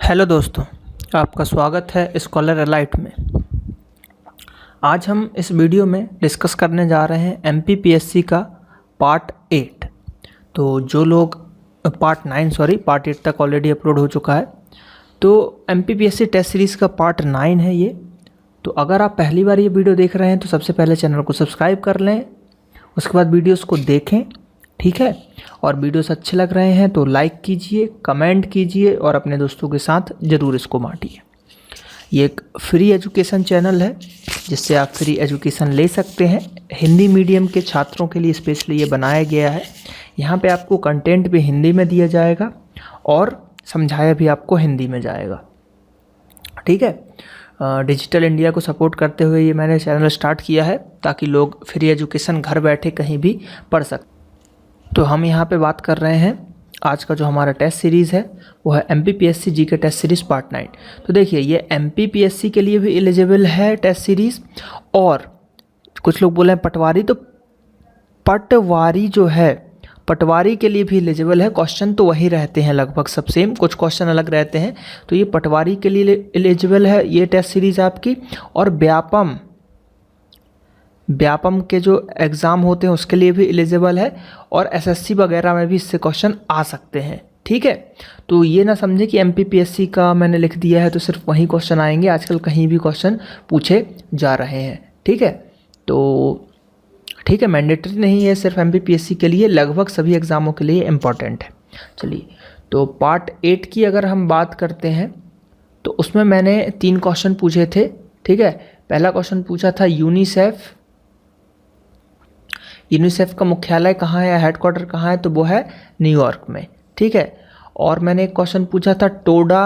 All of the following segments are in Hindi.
हेलो दोस्तों, आपका स्वागत है स्कॉलर एलाइट में। आज हम इस वीडियो में डिस्कस करने जा रहे हैं एमपीपीएससी का पार्ट 8। तो जो लोग पार्ट 8 तक ऑलरेडी अपलोड हो चुका है। तो एमपीपीएससी टेस्ट सीरीज़ का पार्ट 9 है ये। तो अगर आप पहली बार ये वीडियो देख रहे हैं तो सबसे पहले चैनल को सब्सक्राइब कर लें, उसके बाद वीडियोज़ को देखें, ठीक है। और वीडियोस अच्छे लग रहे हैं तो लाइक कीजिए, कमेंट कीजिए और अपने दोस्तों के साथ ज़रूर इसको बांटिए। ये एक फ्री एजुकेशन चैनल है जिससे आप फ्री एजुकेशन ले सकते हैं। हिंदी मीडियम के छात्रों के लिए स्पेशली ये बनाया गया है। यहाँ पे आपको कंटेंट भी हिंदी में दिया जाएगा और समझाया भी आपको हिंदी में जाएगा, ठीक है। डिजिटल इंडिया को सपोर्ट करते हुए ये मैंने चैनल स्टार्ट किया है ताकि लोग फ्री एजुकेशन घर बैठे कहीं भी पढ़ सकें। तो हम यहाँ पे बात कर रहे हैं, आज का जो हमारा टेस्ट सीरीज़ है वो है एमपीपीएससी जी के टेस्ट सीरीज़ पार्ट 9। तो देखिए, ये एमपीपीएससी के लिए भी एलिजिबल है टेस्ट सीरीज़। और कुछ लोग बोले हैं पटवारी, तो पटवारी जो है पटवारी के लिए भी एलिजिबल है। क्वेश्चन तो वही रहते हैं लगभग सब सेम, कुछ क्वेश्चन अलग रहते हैं। तो ये पटवारी के लिए एलिजिबल है ये टेस्ट सीरीज़ आपकी। और व्यापम के जो एग्ज़ाम होते हैं उसके लिए भी एलिजिबल है। और एसएससी वगैरह में भी इससे क्वेश्चन आ सकते हैं, ठीक है। तो ये ना समझे कि एमपीपीएससी का मैंने लिख दिया है तो सिर्फ वही क्वेश्चन आएंगे। आजकल कहीं भी क्वेश्चन पूछे जा रहे हैं, ठीक है। तो ठीक है, मैंडेटरी नहीं है, सिर्फ एमपीपीएससी के लिए, लगभग सभी एग्ज़ामों के लिए इम्पॉर्टेंट है। चलिए, तो पार्ट 8 की अगर हम बात करते हैं तो उसमें मैंने 3 क्वेश्चन पूछे थे, ठीक है। पहला क्वेश्चन पूछा था यूनिसेफ का मुख्यालय कहाँ है या हेडक्वार्टर कहाँ है, तो वो है न्यूयॉर्क में, ठीक है। और मैंने एक क्वेश्चन पूछा था टोडा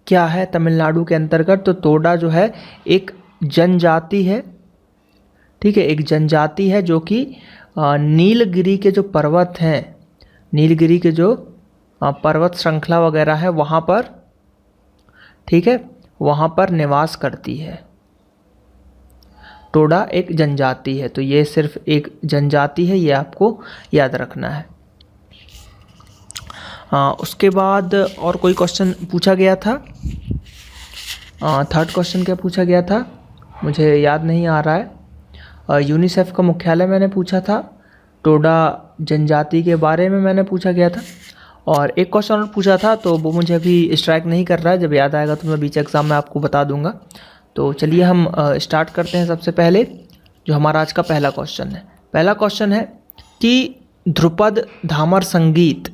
क्या है तमिलनाडु के अंतर्गत, तो टोडा जो है एक जनजाति है, ठीक है। एक जनजाति है जो कि नीलगिरी के जो पर्वत हैं, नीलगिरी के जो पर्वत श्रृंखला वगैरह है वहाँ पर, ठीक है, वहाँ पर निवास करती है। टोडा एक जनजाति है, तो ये सिर्फ एक जनजाति है, ये आपको याद रखना है। उसके बाद और कोई क्वेश्चन पूछा गया था। थर्ड क्वेश्चन क्या पूछा गया था मुझे याद नहीं आ रहा है। यूनिसेफ का मुख्यालय मैंने पूछा था, टोडा जनजाति के बारे में मैंने पूछा गया था। और एक क्वेश्चन और पूछा था तो वो मुझे अभी स्ट्राइक नहीं कर रहा है, जब याद आएगा तो मैं बीच एग्ज़ाम में आपको बता दूंगा। तो चलिए हम स्टार्ट करते हैं। सबसे पहले जो हमारा आज का पहला क्वेश्चन है, पहला क्वेश्चन है कि ध्रुपद धामर संगीत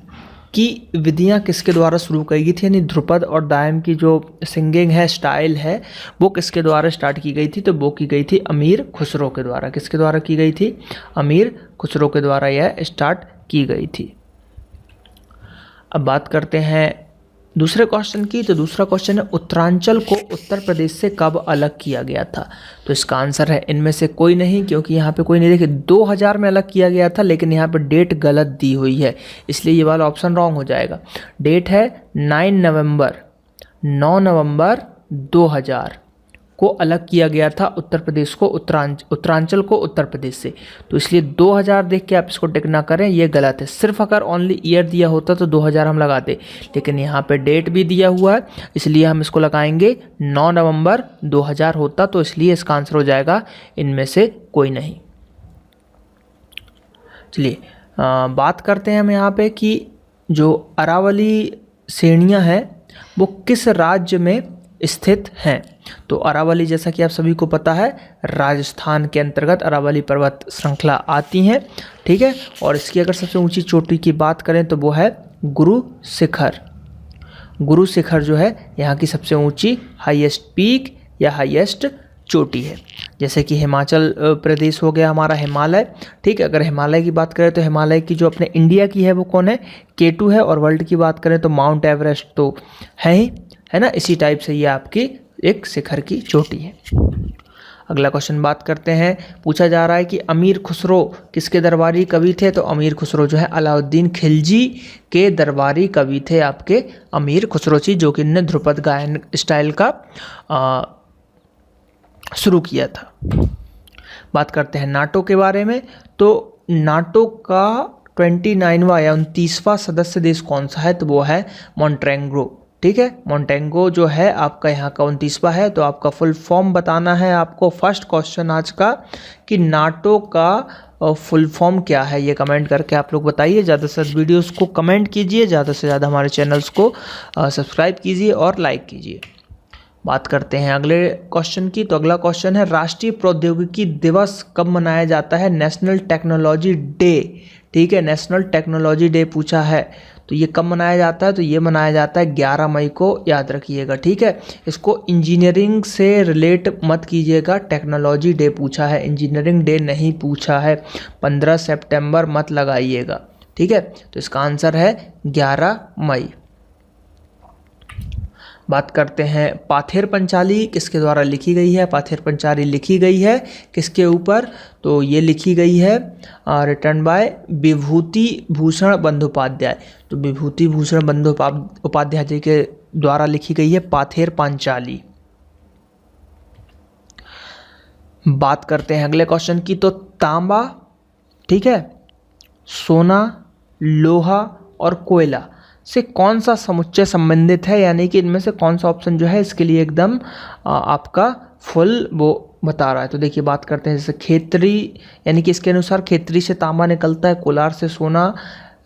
की विधियां किसके द्वारा शुरू की गई थी, यानी ध्रुपद और दायम की जो सिंगिंग है, स्टाइल है, वो किसके द्वारा स्टार्ट की गई थी, तो वो की गई थी अमीर खुसरो के द्वारा। किसके द्वारा की गई थी? अमीर खुसरो के द्वारा यह स्टार्ट की गई थी। अब बात करते हैं दूसरे क्वेश्चन की। तो दूसरा क्वेश्चन है उत्तरांचल को उत्तर प्रदेश से कब अलग किया गया था, तो इसका आंसर है इनमें से कोई नहीं, क्योंकि यहाँ पे कोई नहीं। देखिए 2000 में अलग किया गया था, लेकिन यहाँ पे डेट गलत दी हुई है, इसलिए ये वाला ऑप्शन रॉन्ग हो जाएगा। डेट है 9 नवंबर 2000 को अलग किया गया था उत्तर प्रदेश को, उत्तरांचल को उत्तर प्रदेश से। तो इसलिए 2000 देख के आप इसको टिक ना करें, ये गलत है। सिर्फ अगर ओनली ईयर दिया होता तो 2000 हम लगाते, लेकिन यहाँ पे डेट भी दिया हुआ है, इसलिए हम इसको लगाएंगे 9 नवंबर 2000 होता, तो इसलिए इसका आंसर हो जाएगा इनमें से कोई नहीं। चलिए बात करते हैं हम यहाँ पे कि जो अरावली श्रेणियाँ हैं वो किस राज्य में स्थित हैं। तो अरावली, जैसा कि आप सभी को पता है, राजस्थान के अंतर्गत अरावली पर्वत श्रृंखला आती हैं, ठीक है। और इसकी अगर सबसे ऊंची चोटी की बात करें तो वो है गुरु शिखर। गुरु शिखर जो है यहाँ की सबसे ऊंची हाईएस्ट पीक या हाईएस्ट चोटी है। जैसे कि हिमाचल प्रदेश हो गया हमारा हिमालय, ठीक है। अगर हिमालय की बात करें तो हिमालय की जो अपने इंडिया की है वो कौन है? K2 है। और वर्ल्ड की बात करें तो माउंट एवरेस्ट तो है ही, है ना। इसी टाइप से ये आपकी एक शिखर की चोटी है। अगला क्वेश्चन बात करते हैं, पूछा जा रहा है कि अमीर खुसरो किसके दरबारी कवि थे, तो अमीर खुसरो जो है अलाउद्दीन खिलजी के दरबारी कवि थे आपके अमीर खुसरो जी, जो कि इन्होंने ध्रुपद गायन स्टाइल का शुरू किया था। बात करते हैं नाटो के बारे में। तो नाटो का 29वां या 29वां सदस्य देश कौन सा है, तो वो है मॉन्टेनेग्रो, ठीक है, मोंटेगो जो है आपका यहाँ का 29वां है। तो आपका फुल फॉर्म बताना है आपको। फर्स्ट क्वेश्चन आज का कि नाटो का फुल फॉर्म क्या है, ये कमेंट करके आप लोग बताइए। ज़्यादा से ज़्यादा वीडियोस को कमेंट कीजिए, ज़्यादा से ज़्यादा हमारे चैनल्स को सब्सक्राइब कीजिए और लाइक कीजिए। बात करते हैं अगले क्वेश्चन की। तो अगला क्वेश्चन है राष्ट्रीय प्रौद्योगिकी दिवस कब मनाया जाता है? नेशनल टेक्नोलॉजी डे, ठीक है, नेशनल टेक्नोलॉजी डे पूछा है। तो ये कब मनाया जाता है? तो ये मनाया जाता है 11 मई को, याद रखिएगा, ठीक है। इसको इंजीनियरिंग से रिलेट मत कीजिएगा, टेक्नोलॉजी डे पूछा है, इंजीनियरिंग डे नहीं पूछा है। 15 सितंबर मत लगाइएगा, ठीक है। तो इसका आंसर है 11 मई। बात करते हैं पाथेर पंचाली किसके द्वारा लिखी गई है? पाथेर पंचाली लिखी गई है किसके ऊपर? तो ये लिखी गई है रिटन बाय विभूति भूषण बंदोपाध्याय। तो विभूति भूषण बंदोपाध्याय जी के द्वारा लिखी गई है पाथेर पंचाली। बात करते हैं अगले क्वेश्चन की। तो तांबा, ठीक है, सोना, लोहा और कोयला से कौन सा समुच्चय संबंधित है, यानी कि इनमें से कौन सा ऑप्शन जो है इसके लिए एकदम आपका फुल वो बता रहा है। तो देखिए बात करते हैं जैसे खेतरी, यानी कि इसके अनुसार खेतरी से तांबा निकलता है, कोलार से सोना,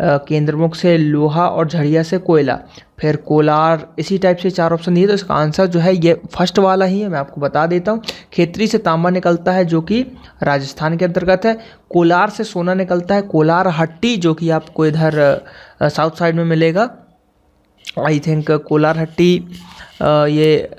केंद्रमुख से लोहा और झड़िया से कोयला, फिर कोलार, इसी टाइप से 4 ऑप्शन दिए। तो इसका आंसर जो है ये फर्स्ट वाला ही है, मैं आपको बता देता हूँ। खेतरी से तांबा निकलता है जो कि राजस्थान के अंतर्गत है। कोलार से सोना निकलता है, कोलार हट्टी, जो कि आपको इधर साउथ साइड में मिलेगा, आई थिंक कोलार हट्टी, ये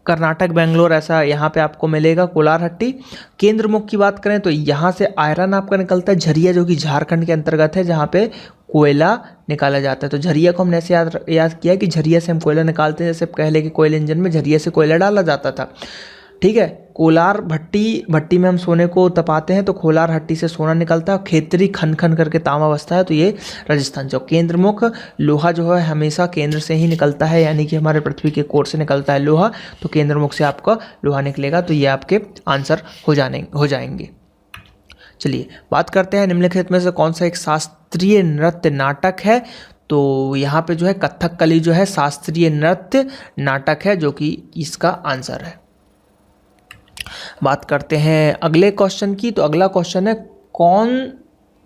कर्नाटक बेंगलोर, ऐसा यहाँ पे आपको मिलेगा कोलार हट्टी। केंद्रमुख की बात करें तो यहाँ से आयरन आपका निकलता है, झरिया जो कि झारखंड के अंतर्गत है, जहाँ पे कोयला निकाला जाता है। तो झरिया को हमने ऐसे याद किया कि झरिया से हम कोयला निकालते हैं, जैसे पहले के कोयले इंजन में झरिया से कोयला डाला जाता था, ठीक है। कोलार भट्टी में हम सोने को तपाते हैं, तो कोलार हट्टी से सोना निकलता है। खेतरी खन खन करके तांबा बसता है, तो ये राजस्थान से। केंद्रमुख लोहा जो है हमेशा केंद्र से ही निकलता है, यानी कि हमारे पृथ्वी के कोर से निकलता है लोहा, तो केंद्रमुख से आपका लोहा निकलेगा। तो ये आपके आंसर हो जाएंगे। चलिए बात करते हैं निम्नलिखित में से कौन सा एक शास्त्रीय नृत्य नाटक है? तो यहाँ पे जो है कथकली जो है शास्त्रीय नृत्य नाटक है, जो कि इसका आंसर है। बात करते हैं अगले क्वेश्चन की। तो अगला क्वेश्चन है कौन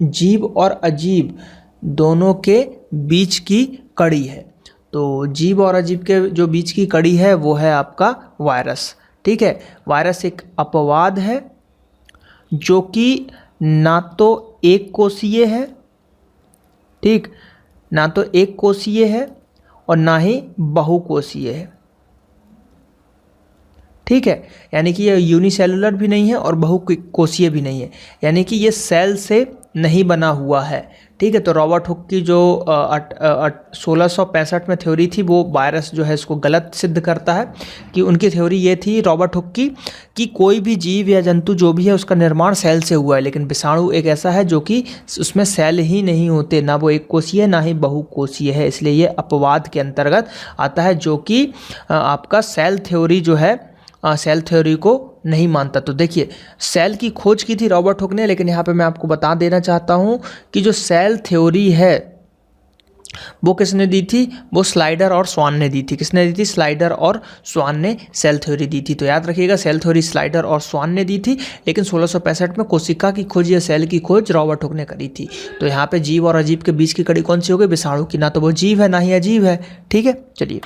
जीव और अजीब दोनों के बीच की कड़ी है? तो जीव और अजीब के जो बीच की कड़ी है वो है आपका वायरस, ठीक है। वायरस एक अपवाद है जो कि ना तो एक कोशीय है, ठीक, ना तो एक कोशीय है और ना ही बहुकोशीय है, ठीक है। यानी कि ये यूनिसेलुलर भी नहीं है और बहुकोशीय भी नहीं है, यानी कि ये सेल से नहीं बना हुआ है, ठीक है। तो रॉबर्ट हुक की जो 1665 में थ्योरी थी, वो वायरस जो है इसको गलत सिद्ध करता है। कि उनकी थ्योरी ये थी रॉबर्ट हुक की कि कोई भी जीव या जंतु जो भी है उसका निर्माण सेल से हुआ है, लेकिन विषाणु एक ऐसा है जो कि उसमें सेल ही नहीं होते, ना वो एक कोशीय ना ही बहुकोशीय है, इसलिए ये अपवाद के अंतर्गत आता है, जो कि आपका सेल थ्योरी जो है सेल थ्योरी को नहीं मानता। तो देखिए सेल की खोज की थी रॉबर्ट हुक ने, लेकिन यहाँ पे मैं आपको बता देना चाहता हूँ कि जो सेल थ्योरी है वो किसने दी थी? वो स्लाइडर और स्वान ने दी थी। किसने दी थी? स्लाइडर और स्वान ने सेल थ्योरी दी थी। तो याद रखिएगा सेल थ्योरी स्लाइडर और स्वान ने दी थी, लेकिन 1665 में कोशिका की खोज या सेल की खोज रॉबर्ट हुक ने करी थी। तो यहाँ पे जीव और अजीब के बीच की कड़ी कौन सी हो गई? विषाणु की। ना तो वो जीव है ना ही अजीब है, ठीक है। चलिए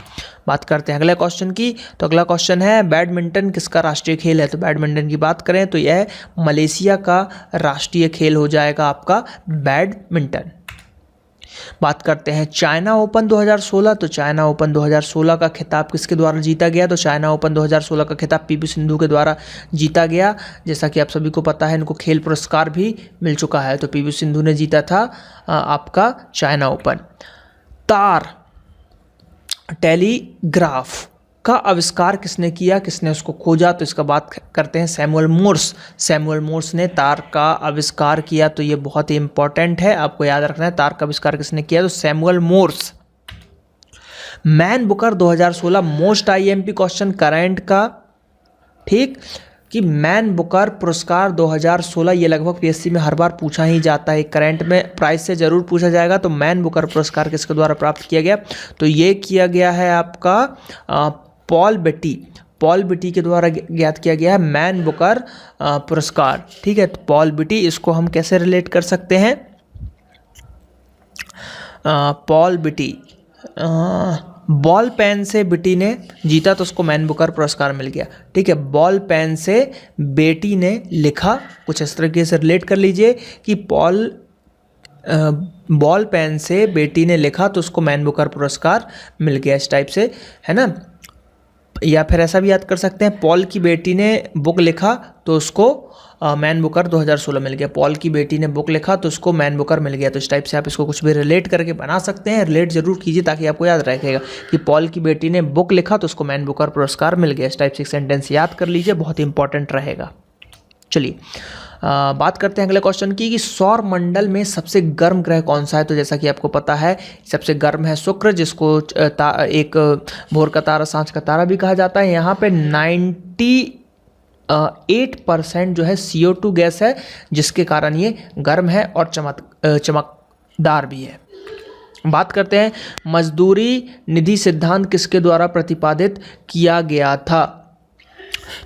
बात करते हैं अगले क्वेश्चन की। तो अगला क्वेश्चन है बैडमिंटन किसका राष्ट्रीय खेल है? तो बैडमिंटन की बात करें तो यह मलेशिया का राष्ट्रीय खेल हो जाएगा आपका बैडमिंटन। बात करते हैं चाइना ओपन 2016। तो चाइना ओपन 2016 का खिताब किसके द्वारा जीता गया? तो चाइना ओपन 2016 का खिताब पीवी सिंधु के द्वारा जीता गया। जैसा कि आप सभी को पता है इनको खेल पुरस्कार भी मिल चुका है। तो पीवी सिंधु ने जीता था आपका चाइना ओपन। तार टेलीग्राफ का आविष्कार किसने किया? किसने उसको खोजा? तो इसका बात करते हैं सैमुअल मोर्स। सैमुअल मोर्स ने तार का आविष्कार किया। तो ये बहुत ही इंपॉर्टेंट है, आपको याद रखना है तार का आविष्कार किसने किया? तो Samuel Morse. Man Booker 2016 most IMP question current का, ठीक, कि मैन बुकर पुरस्कार 2016, ये लगभग पीएससी में हर बार पूछा ही जाता है, करंट में प्राइस से ज़रूर पूछा जाएगा। तो मैन बुकर पुरस्कार किसके द्वारा प्राप्त किया गया? तो ये किया गया है आपका पॉल बेटी के द्वारा ज्ञात किया गया है मैन बुकर पुरस्कार। ठीक है, तो पॉल बेटी, इसको हम कैसे रिलेट कर सकते हैं? पॉल बेटी, बॉल पेन से बेटी ने जीता तो उसको मैन बुकर पुरस्कार मिल गया। ठीक है, बॉल पेन से बेटी ने लिखा, कुछ इस तरीके से रिलेट कर लीजिए कि बॉल पेन से बेटी ने लिखा तो उसको मैन बुकर पुरस्कार मिल गया, इस टाइप से, है ना। या फिर ऐसा भी याद कर सकते हैं, पॉल की बेटी ने बुक लिखा तो उसको मैन बुकर 2016 मिल गया। पॉल की बेटी ने बुक लिखा तो उसको मैन बुकर मिल गया। तो इस टाइप से आप इसको कुछ भी रिलेट करके बना सकते हैं। रिलेट जरूर कीजिए ताकि आपको याद रहेगा कि पॉल की बेटी ने बुक लिखा तो उसको मैन बुकर पुरस्कार मिल गया। इस टाइप से एक सेंटेंस याद कर लीजिए, बहुत इंपॉर्टेंट रहेगा। चलिए बात करते हैं अगले क्वेश्चन की कि सौर मंडल में सबसे गर्म ग्रह कौन सा है? तो जैसा कि आपको पता है सबसे गर्म है शुक्र, जिसको एक भोर का तारा, सांझ का तारा भी कहा जाता है। यहाँ पे 98% जो है CO2 गैस है, जिसके कारण ये गर्म है और चमकदार भी है। बात करते हैं मजदूरी निधि सिद्धांत किसके द्वारा प्रतिपादित किया गया था?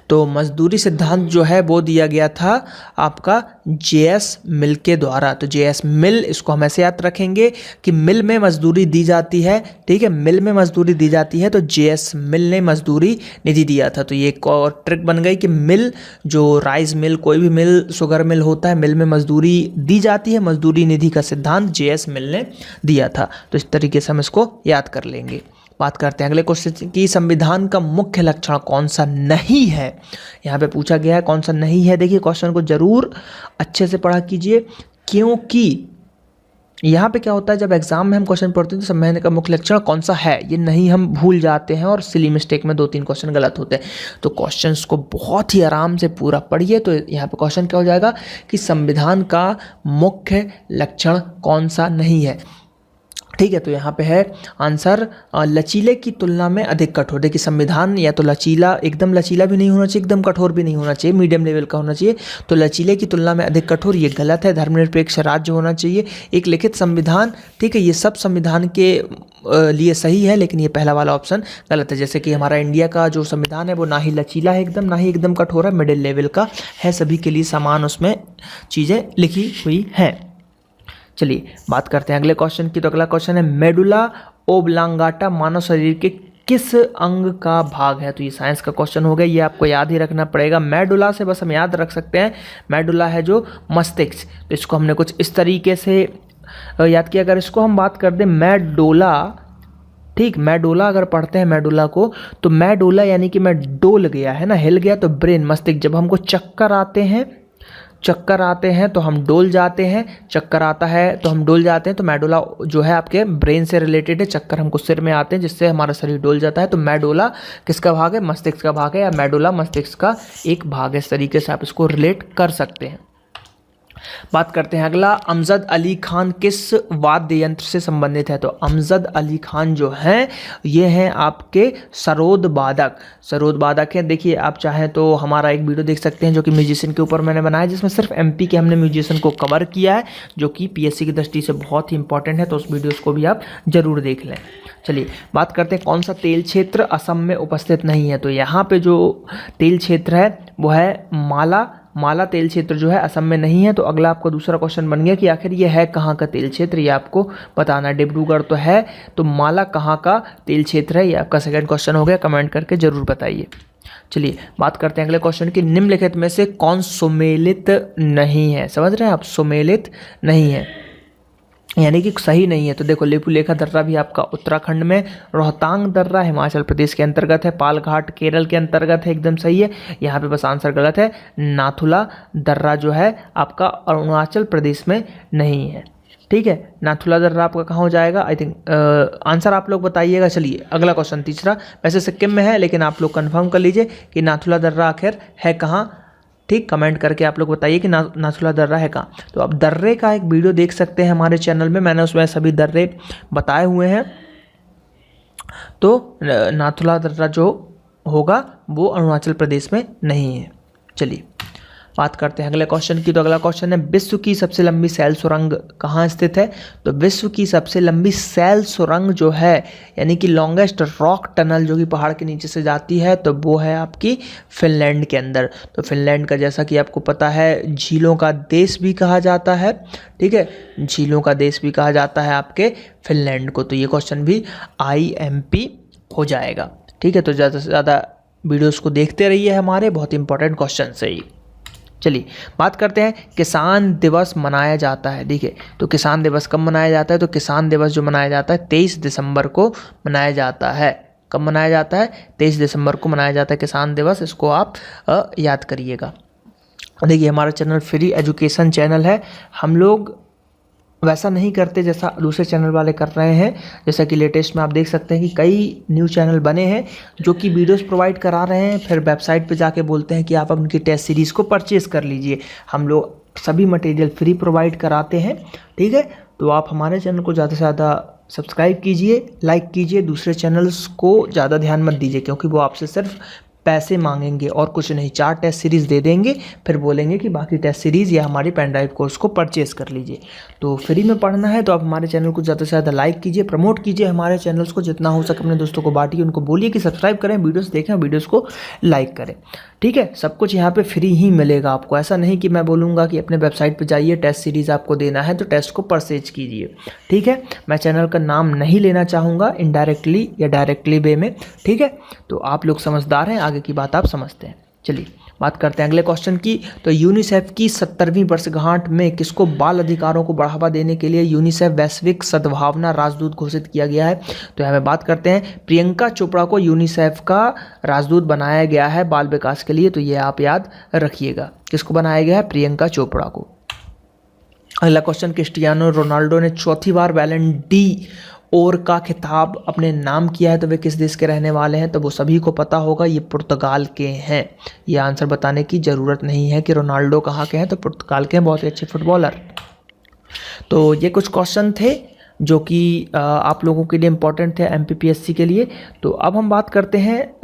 तो मजदूरी सिद्धांत जो है वो दिया गया था आपका JS मिल के द्वारा। तो JS मिल, इसको हम ऐसे याद रखेंगे कि मिल में मजदूरी दी जाती है। ठीक है, मिल में मजदूरी दी जाती है तो JS मिल ने मजदूरी निधि दिया था। तो ये एक और ट्रिक बन गई कि मिल, जो राइस मिल, कोई भी मिल, शुगर मिल होता है, मिल में मजदूरी दी जाती है। मजदूरी निधि का सिद्धांत JS मिल ने दिया था। तो इस तरीके से हम इसको याद कर लेंगे। बात करते हैं अगले क्वेश्चन की, संविधान का मुख्य लक्षण कौन सा नहीं है? यहाँ पे पूछा गया है कौन सा नहीं है। देखिए क्वेश्चन को जरूर अच्छे से पढ़ा कीजिए, क्योंकि यहाँ पे क्या होता है, जब एग्जाम में हम क्वेश्चन पढ़ते हैं तो संविधान का मुख्य लक्षण कौन सा है ये नहीं हम भूल जाते हैं और सिली मिस्टेक में 2-3 क्वेश्चन गलत होते हैं। तो क्वेश्चंस को बहुत ही आराम से पूरा पढ़िए। तो यहाँ पे क्वेश्चन क्या हो जाएगा कि संविधान का मुख्य लक्षण कौन सा नहीं है। ठीक है, तो यहाँ पे है आंसर लचीले की तुलना में अधिक कठोर। देखिए संविधान या तो लचीला, एकदम लचीला भी नहीं होना चाहिए, एकदम कठोर भी नहीं होना चाहिए, मीडियम लेवल का होना चाहिए। तो लचीले की तुलना में अधिक कठोर, ये गलत है। धर्मनिरपेक्ष राज्य होना चाहिए, एक लिखित संविधान। ठीक है, ये सब संविधान के लिए सही है, लेकिन ये पहला वाला ऑप्शन गलत है। जैसे कि हमारा इंडिया का जो संविधान है वो ना ही लचीला है एकदम, ना ही एकदम कठोर है, मिडिल लेवल का है, सभी के लिए समान उसमें चीज़ें लिखी हुई हैं। चलिए बात करते हैं अगले क्वेश्चन की। तो अगला क्वेश्चन है मेडुला ओब्लांगाटा मानव शरीर के किस अंग का भाग है? तो ये साइंस का क्वेश्चन हो गया, ये आपको याद ही रखना पड़ेगा। मेडुला से बस हम याद रख सकते हैं, मेडुला है जो मस्तिष्क। तो इसको हमने कुछ इस तरीके से याद किया। अगर इसको हम बात कर दें मेडोला, ठीक, मेडोला अगर पढ़ते हैं मेडुला को, तो मेडोला यानी कि मैं डोल गया है ना, हिल गया। तो ब्रेन, मस्तिष्क, जब हमको चक्कर आते हैं तो हम डोल जाते हैं, चक्कर आता है तो हम डोल जाते हैं। तो मेडुला जो है आपके ब्रेन से रिलेटेड है, चक्कर हमको सिर में आते हैं जिससे हमारा शरीर डोल जाता है। तो मेडुला किसका भाग है? मस्तिष्क का भाग है, या मेडुला मस्तिष्क का एक भाग है। इस तरीके से आप इसको रिलेट कर सकते हैं। बात करते हैं अगला, अमजद अली खान किस वाद्य यंत्र से संबंधित है? तो अमजद अली खान जो हैं ये हैं आपके सरोद वादक हैं। देखिए आप चाहें तो हमारा एक वीडियो देख सकते हैं जो कि म्यूजिशियन के ऊपर मैंने बनाया, जिसमें सिर्फ MP के हमने म्यूजिशियन को कवर किया है, जो कि PSC की दृष्टि से बहुत ही इंपॉर्टेंट है। तो उस वीडियोस को भी आप जरूर देख लें। चलिए बात करते हैं कौन सा तेल क्षेत्र असम में उपस्थित नहीं है? तो यहाँ पे जो तेल क्षेत्र है वो है माला तेल क्षेत्र जो है असम में नहीं है। तो अगला आपका दूसरा क्वेश्चन बन गया कि आखिर ये है कहाँ का तेल क्षेत्र, ये आपको बताना है। डिब्रूगढ़ तो है, तो माला कहाँ का तेल क्षेत्र है, ये आपका सेकंड क्वेश्चन हो गया। कमेंट करके जरूर बताइए। चलिए बात करते हैं अगले क्वेश्चन की, निम्नलिखित में से कौन सुमेलित नहीं है? समझ रहे हैं आप, सुमेलित नहीं है यानी कि सही नहीं है। तो देखो लेपुलेखा दर्रा भी आपका उत्तराखंड में, रोहतांग दर्रा हिमाचल प्रदेश के अंतर्गत है, पालघाट केरल के अंतर्गत है, एकदम सही है। यहाँ पे बस आंसर गलत है, नाथुला दर्रा जो है आपका अरुणाचल प्रदेश में नहीं है। ठीक है, नाथुला दर्रा आपका कहाँ हो जाएगा? आई थिंक आंसर आप लोग बताइएगा। चलिए अगला क्वेश्चन तीसरा, वैसे सिक्किम में है लेकिन आप लोग कंफर्म कर लीजिए कि नाथुला दर्रा आखिर है कहाँ। ठीक, कमेंट करके आप लोग बताइए कि नाथुला दर्रा है कहाँ। तो आप दर्रे का एक वीडियो देख सकते हैं हमारे चैनल में, मैंने उसमें सभी दर्रे बताए हुए हैं। तो नाथुला दर्रा जो होगा वो अरुणाचल प्रदेश में नहीं है। चलिए बात करते हैं अगले क्वेश्चन की। तो अगला क्वेश्चन है, विश्व की सबसे लंबी सैल सुरंग कहाँ स्थित है? तो विश्व की सबसे लंबी सैल सुरंग जो है, यानी कि लॉन्गेस्ट रॉक टनल जो कि पहाड़ के नीचे से जाती है, तो वो है आपकी फिनलैंड के अंदर। तो फिनलैंड का जैसा कि आपको पता है झीलों का देश भी कहा जाता है, ठीक है, झीलों का देश भी कहा जाता है आपके फिनलैंड को। तो ये क्वेश्चन भी IMP हो जाएगा, ठीक है। तो ज़्यादा से ज़्यादा वीडियोज़ को देखते रहिए, हमारे बहुत इंपॉर्टेंट क्वेश्चन है ये। चलिए बात करते हैं, किसान दिवस मनाया जाता है। देखिए, तो किसान दिवस कब मनाया जाता है? तो किसान दिवस जो मनाया जाता है 23 दिसंबर को मनाया जाता है। कब मनाया जाता है? 23 दिसंबर को मनाया जाता है किसान दिवस। इसको आप याद करिएगा। देखिए, हमारा चैनल फ्री एजुकेशन चैनल है। हम लोग वैसा नहीं करते जैसा दूसरे चैनल वाले कर रहे हैं। जैसा कि लेटेस्ट में आप देख सकते हैं कि कई न्यू चैनल बने हैं जो कि वीडियोस प्रोवाइड करा रहे हैं, फिर वेबसाइट पे जाके बोलते हैं कि आप उनकी टेस्ट सीरीज़ को परचेज़ कर लीजिए। हम लोग सभी मटेरियल फ्री प्रोवाइड कराते हैं, ठीक है। तो आप हमारे चैनल को ज़्यादा से ज़्यादा सब्सक्राइब कीजिए, लाइक कीजिए, दूसरे चैनल्स को ज़्यादा ध्यान मत दीजिए, क्योंकि वो आपसे सिर्फ पैसे मांगेंगे और कुछ नहीं। 4 टेस्ट सीरीज़ दे देंगे, फिर बोलेंगे कि बाकी टेस्ट सीरीज़ या हमारी पेन ड्राइव कोर्स को परचेज़ कर लीजिए। तो फ्री में पढ़ना है तो आप हमारे चैनल को ज़्यादा से ज़्यादा लाइक कीजिए, प्रमोट कीजिए हमारे चैनल्स को, जितना हो सके अपने दोस्तों को बांटिए, उनको बोलिए कि सब्सक्राइब करें, वीडियोस देखें, वीडियोस को लाइक करें, ठीक है। सब कुछ यहाँ पे फ्री ही मिलेगा आपको। ऐसा नहीं कि मैं बोलूँगा कि अपने वेबसाइट पर जाइए, टेस्ट सीरीज़ आपको देना है तो टेस्ट को परचेज कीजिए, ठीक है। मैं चैनल का नाम नहीं लेना चाहूँगा इनडायरेक्टली या डायरेक्टली वे में, ठीक है। तो आप लोग समझदार हैं, आगे की बात आप समझते हैं। चलिए बात करते हैं अगले क्वेश्चन की। तो यूनिसेफ की 70वीं वर्षगांठ में किसको बाल अधिकारों को बढ़ावा देने के लिए यूनिसेफ वैश्विक सद्भावना राजदूत घोषित किया गया है? तो यहाँ पे बात करते हैं, प्रियंका चोपड़ा को यूनिसेफ का राजदूत बनाया गया है बाल विकास के लिए। तो ये आप याद रखिएगा, किसको बनाया गया है? प्रियंका चोपड़ा को। अगला क्वेश्चन, क्रिस्टियानो रोनाल्डो ने चौथी बार बैलन डी और का खिताब अपने नाम किया है, तो वे किस देश के रहने वाले हैं? तो वो सभी को पता होगा, ये पुर्तगाल के हैं। ये आंसर बताने की ज़रूरत नहीं है कि रोनाल्डो कहाँ के हैं, तो पुर्तगाल के हैं, बहुत ही अच्छे फुटबॉलर। तो ये कुछ क्वेश्चन थे जो कि आप लोगों के लिए इम्पोर्टेंट थे MPPSC के लिए। तो अब हम बात करते हैं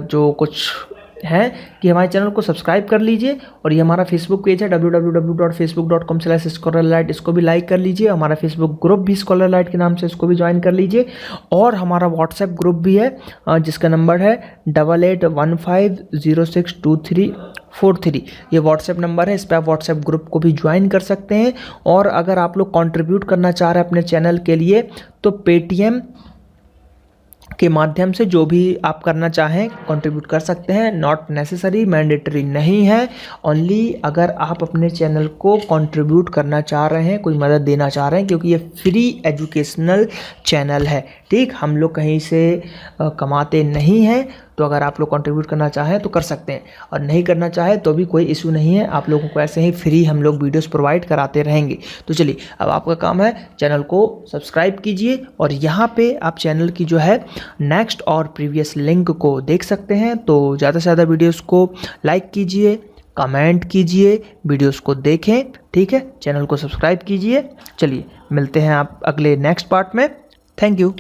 जो कुछ है कि हमारे चैनल को सब्सक्राइब कर लीजिए, और ये हमारा फेसबुक पेज है www.facebook.com/scholarlight, इसको भी लाइक कर लीजिए। हमारा फेसबुक ग्रुप भी स्कॉलरलाइट के नाम से, इसको भी ज्वाइन कर लीजिए। और हमारा व्हाट्सएप ग्रुप भी है जिसका नंबर है 8815062343। ये व्हाट्सएप नंबर है, इस पर आप व्हाट्सएप ग्रुप को भी ज्वाइन कर सकते हैं। और अगर आप लोग कंट्रीब्यूट करना चाह रहे हैं अपने चैनल के लिए, तो पेटीएम के माध्यम से जो भी आप करना चाहें कंट्रीब्यूट कर सकते हैं। नॉट नेसेसरी, मैंडेटरी नहीं है। ओनली अगर आप अपने चैनल को कंट्रीब्यूट करना चाह रहे हैं, कोई मदद देना चाह रहे हैं, क्योंकि ये फ्री एजुकेशनल चैनल है, ठीक। हम लोग कहीं से कमाते नहीं हैं। तो अगर आप लोग कंट्रीब्यूट करना चाहें तो कर सकते हैं, और नहीं करना चाहे तो भी कोई इशू नहीं है। आप लोगों को ऐसे ही फ्री हम लोग वीडियोस प्रोवाइड कराते रहेंगे। तो चलिए, अब आपका काम है, चैनल को सब्सक्राइब कीजिए, और यहाँ पे आप चैनल की जो है नेक्स्ट और प्रीवियस लिंक को देख सकते हैं। तो ज़्यादा से ज़्यादा वीडियोज़ को लाइक कीजिए, कमेंट कीजिए, वीडियोज़ को देखें, ठीक है। चैनल को सब्सक्राइब कीजिए। चलिए मिलते हैं आप अगले नेक्स्ट पार्ट में। Thank you.